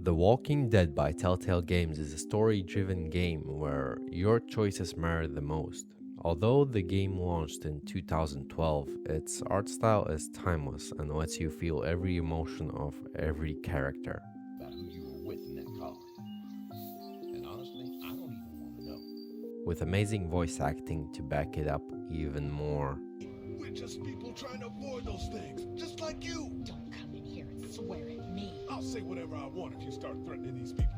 The Walking Dead by Telltale Games is a story-driven game where your choices matter the most. Although the game launched in 2012, its art style is timeless and lets you feel every emotion of every character. About who you were with in that car. And honestly, I don't even want to know. With amazing voice acting to back it up even more. We're just people trying to avoid those things, just like you. Don't come in here and swear at me. I'll say whatever I want if you start threatening these people.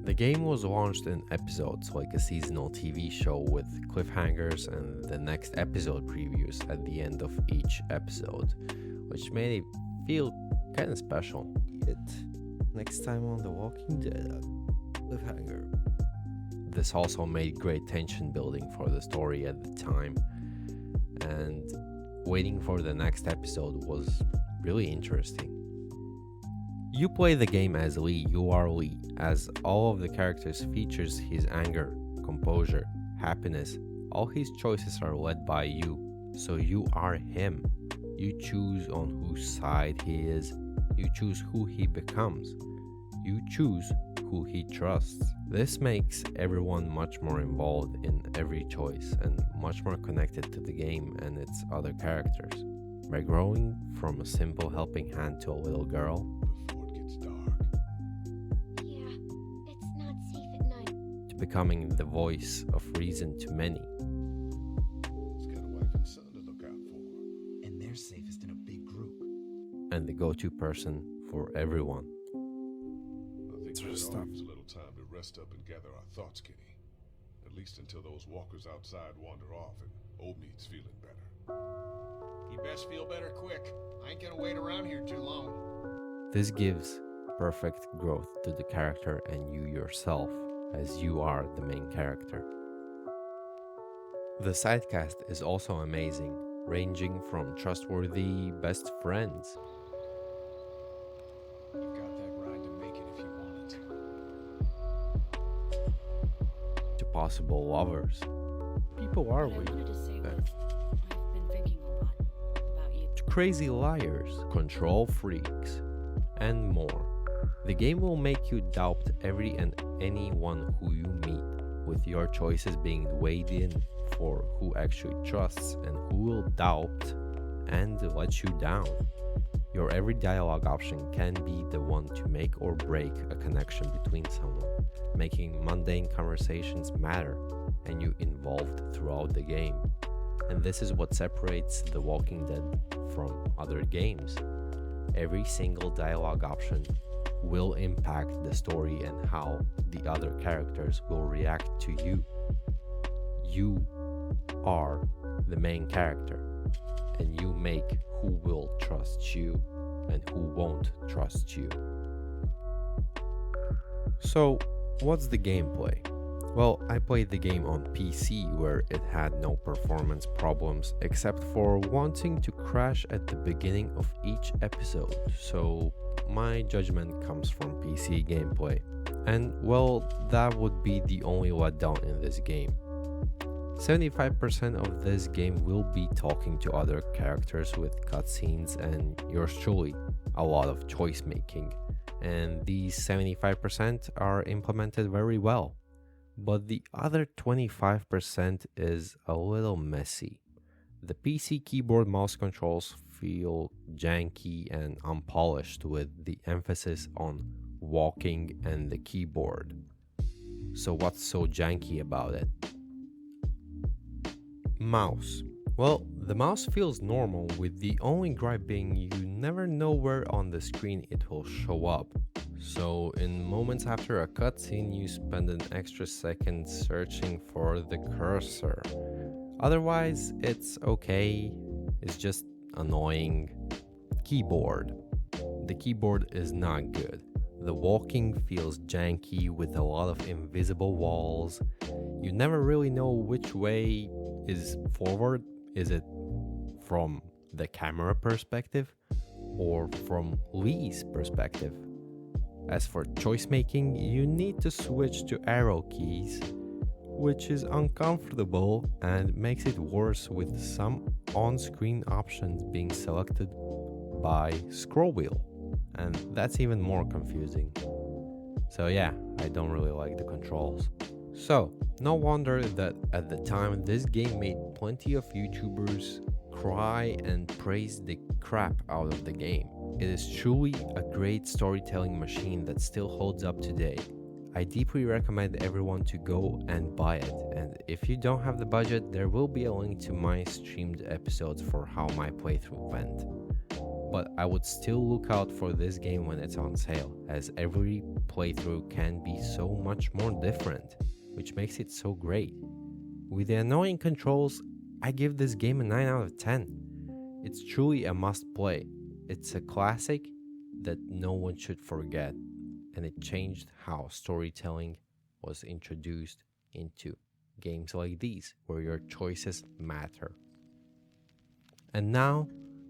The game was launched in episodes like a seasonal TV show with cliffhangers and the next episode previews at the end of each episode, which made it feel kind of special. Next time on The Walking Dead, cliffhanger. This also made great tension building for the story at the time, and waiting for the next episode was really interesting. You play the game as Lee, you are Lee, as all of the characters features his anger, composure, happiness. All his choices are led by you, so you are him. You choose on whose side he is, you choose who he becomes, you choose who he trusts. This makes everyone much more involved in every choice and much more connected to the game and its other characters. By growing from a simple helping hand to a little girl, Before it gets dark. Yeah, it's not safe at night. to becoming the voice of reason to many. He's got a wife and son to look out for. And they're safest in a big group. And the go-to person for everyone. I think we Just all stop. use a little time to rest up and gather our thoughts, Kitty. At least until those walkers outside wander off and Old Meat's feeling better. You best feel better quick. I ain't gonna wait around here too long. This gives perfect growth to the character and you yourself, as you are the main character. The sidecast is also amazing, ranging from trustworthy best friends You've got that ride to make it if you want it. to possible lovers. People are What I weird. wanted to say then. was, I've been thinking a lot about you. To crazy liars, control freaks, and more. The game will make you doubt every and anyone who you meet, with your choices being weighed in for who actually trusts and who will doubt and let you down. Your every dialogue option can be the one to make or break a connection between someone, making mundane conversations matter and you involved throughout the game. And this is what separates The Walking Dead from other games. Every single dialogue option will impact the story and how the other characters will react to you. You are the main character, and you make who will trust you and who won't trust you. So, what's the gameplay? Well, I played the game on PC where it had no performance problems except for wanting to crash at the beginning of each episode, so my judgment comes from PC gameplay. And well, that would be the only letdown in this game. 75% of this game will be talking to other characters with cutscenes and yours truly, a lot of choice making, and these 75% are implemented very well. But the other 25% is a little messy. The PC keyboard mouse controls feel janky and unpolished with the emphasis on walking and the keyboard. So what's so janky about it? Mouse. Well, the mouse feels normal, with the only gripe being you never know where on the screen it will show up. So in moments after a cutscene, you spend an extra second searching for the cursor. Otherwise, it's okay. It's just annoying. Keyboard. The keyboard is not good. The walking feels janky with a lot of invisible walls. You never really know which way is forward. Is it from the camera perspective or from Lee's perspective? As for choice making, you need to switch to arrow keys, which is uncomfortable and makes it worse with some on-screen options being selected by scroll wheel, and that's even more confusing. So yeah, I don't really like the controls. So, no wonder that at the time this game made plenty of YouTubers cry and praise the crap out of the game. It is truly a great storytelling machine that still holds up today. I deeply recommend everyone to go and buy it, and if you don't have the budget, there will be a link to my streamed episodes for how my playthrough went. But I would still look out for this game when it's on sale, as every playthrough can be so much more different, which makes it so great. With the annoying controls, I give this game a 9 out of 10. It's truly a must play. It's a classic that no one should forget, and it changed how storytelling was introduced into games like these, where your choices matter. And now,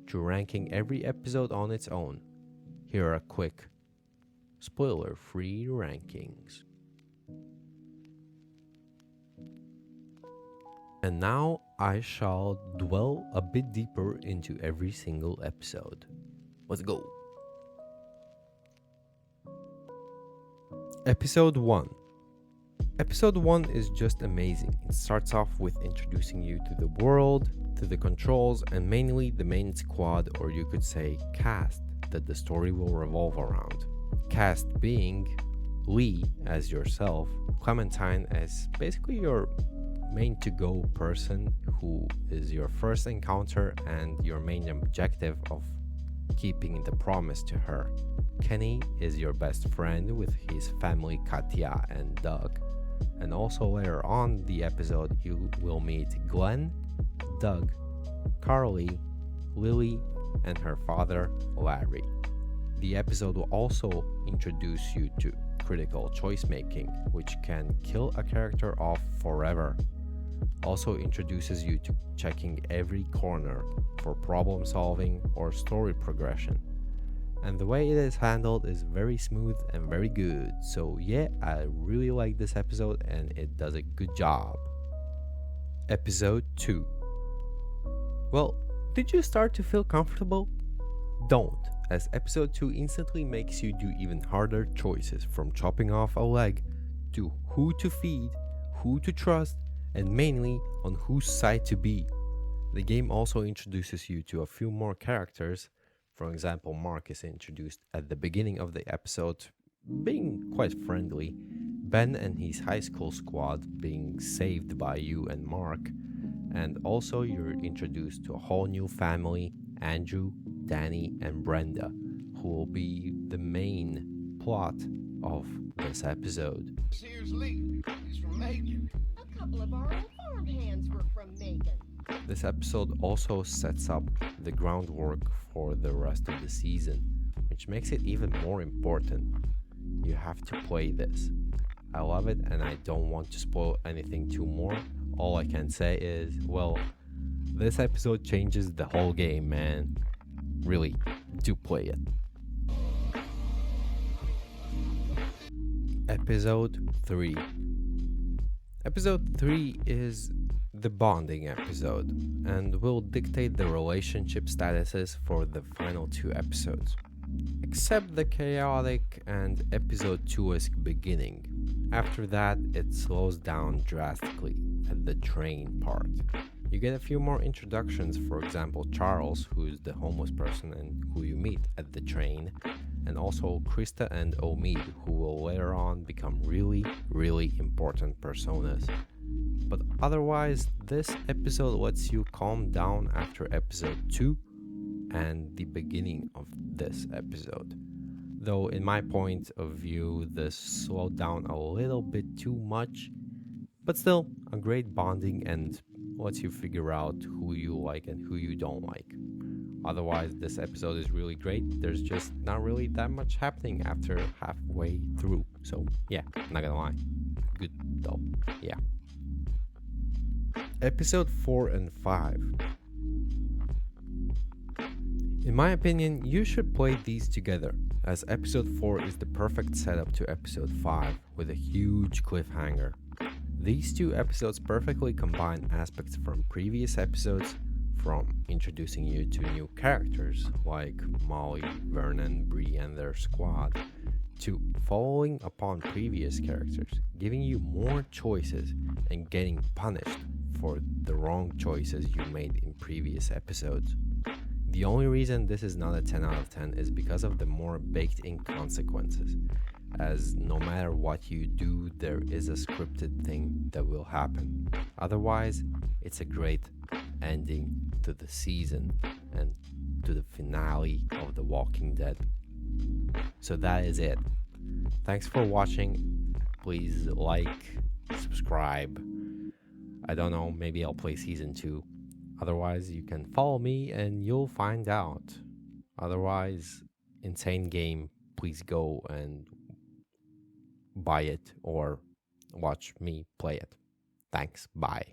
to ranking every episode on its own, here are quick, spoiler-free rankings. And now I shall dwell a bit deeper into every single episode. Let's go! Episode 1. Episode 1 is just amazing. It starts off with introducing you to the world, to the controls, and mainly the main squad, or you could say cast, that the story will revolve around. Cast being Lee as yourself, Clementine as basically your main to-go person who is your first encounter and your main objective of keeping the promise to her. Kenny is your best friend with his family Katya and Doug. And also later on the episode you will meet Glenn, Doug, Carly, Lily, and her father Larry. The episode will also introduce you to critical choice making, which can kill a character off forever. Also introduces you to checking every corner for problem solving or story progression. And the way it is handled is very smooth and very good. So yeah, I really like this episode and it does a good job. Episode 2. Well, did you start to feel comfortable? Don't, as episode 2 instantly makes you do even harder choices, from chopping off a leg to who to feed, who to trust, and mainly on whose side to be. The game also introduces you to a few more characters. For example, Mark is introduced at the beginning of the episode, being quite friendly. Ben and his high school squad being saved by you and Mark. And also you're introduced to a whole new family, Andrew, Danny, and Brenda, who will be the main plot of this episode. Here's Lee. He's from Macon. A couple of our own farmhands were from Macon. This episode also sets up the groundwork for the rest of the season, which makes it even more important. You have to play this. I love it and I don't want to spoil anything too more. All I can say is, well, this episode changes the whole game, man. Really, do play it. Episode 3. Episode 3 is the bonding episode and will dictate the relationship statuses for the final 2 episodes. Except the chaotic and episode 2-esque beginning. After that, it slows down drastically at the train part. You get a few more introductions, for example Charles, who is the homeless person and who you meet at the train, and also Krista and Omid, who will later on become really, really important personas. But otherwise, this episode lets you calm down after episode 2 and the beginning of this episode. Though in my point of view, this slowed down a little bit too much, but still a great bonding and lets you figure out who you like and who you don't like. Otherwise, this episode is really great. There's just not really that much happening after halfway through. So yeah, not gonna lie. Good though, yeah. Episode 4 and 5. In my opinion, you should play these together, as episode 4 is the perfect setup to episode 5 with a huge cliffhanger. These 2 episodes perfectly combine aspects from previous episodes, from introducing you to new characters like Molly, Vernon, Bree and their squad, to following upon previous characters, giving you more choices and getting punished for the wrong choices you made in previous episodes. The only reason this is not a 10 out of 10 is because of the more baked in consequences, as no matter what you do, there is a scripted thing that will happen. Otherwise, it's a great ending to the season and to the finale of The Walking Dead. So that is it. Thanks for watching. Please like, subscribe. I don't know, maybe I'll play season 2. Otherwise, you can follow me and you'll find out. Otherwise, insane game, please go and buy it or watch me play it. Thanks, bye.